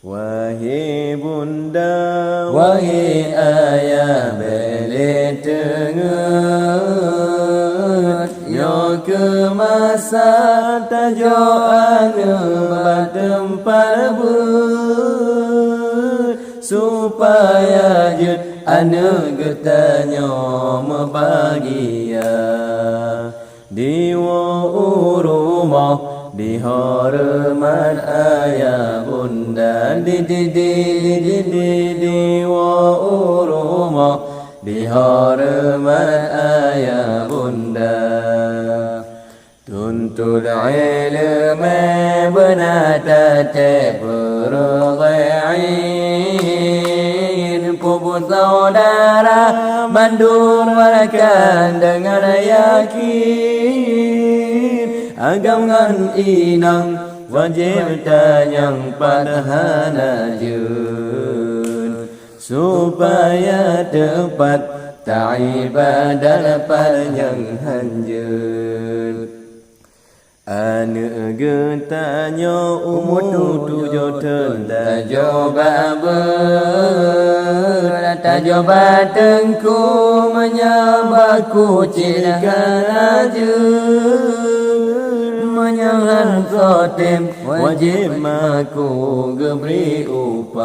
Wahai bunda, wahai ayah belit tengut, yo ke masa tajo anu tempat ber supaya jut anu getanyo membahagia di rumah di hormat ayah bunda di rumah di hormat ayah bunda tuntut ilmu benata berghain puput saudara mandul mereka dengan yakin agangan inang wajib tanyang padahana jun supaya tepat ta'ibadah panjang hanjun anu getanya umur tujuh tajo baber tajo batengku menyabaku cirkan ajun menyangan sotem wajib maku geberi upah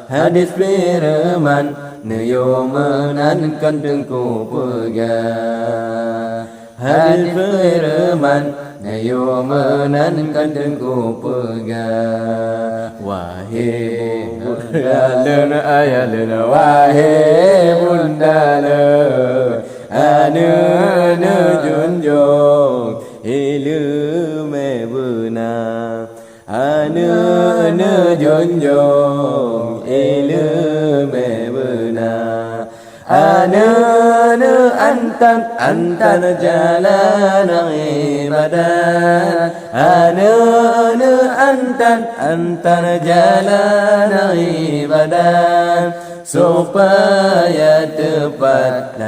hadis firman neyo menankan dengku pegang hadis firman neyo menankan dengku pegang wahai bunda lena ayah lena wahai bunda lena anu junjung ilmu benar anu junjung ilmu benar anu antan jalan ibadat anu antan jalan ibadat supaya tepat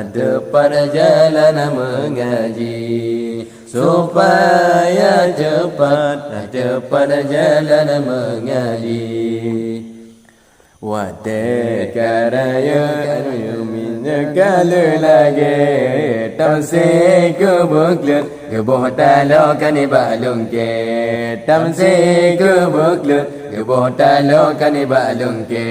jalan mengaji supaya cepat jalan mengaji wate karaya kanu minnya kalu lagi tamsi ke buklut ke bohtalo kan balung ke tamsi ke buklut ke bohtalo kan balung ke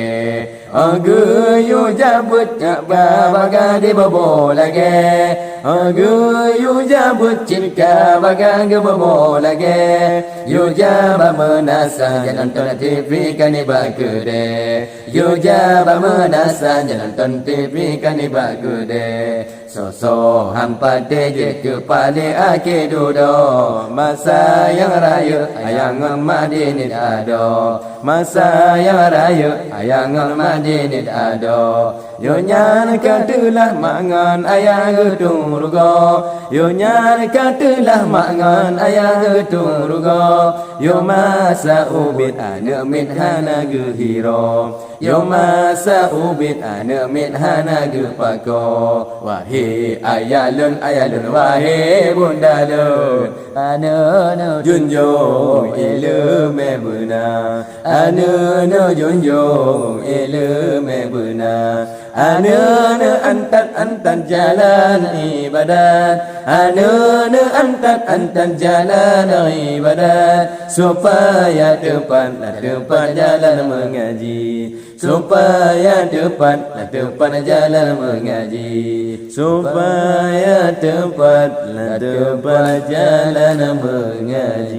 agu yu jabut baga di bobo lagi agu yu jabut cinka baga ke bobo lagi yu jaba menasa jalan ton TV kan bagede yu jaba menasa jalan ton TV kan bagede so hampa deje kepala ake dudo masa yang raya ayang madinit ado masa yang raya ayang madinit ado yo nyan katulah mangan ayang gedung rugo yo nyan katulah mangan ayang gedung rugo yo masa ubit ane mit hana gehiro yo masa ubit ane mit hana gepako wahai ayalun wahai bunda lun anu junjung ilmu benar anu junjung ilmu benar anu antan jalan ibadat anu antan jalan ibadat supaya tepat jalan mengaji supaya tepat jalan mengaji supaya tepat jalan mengaji.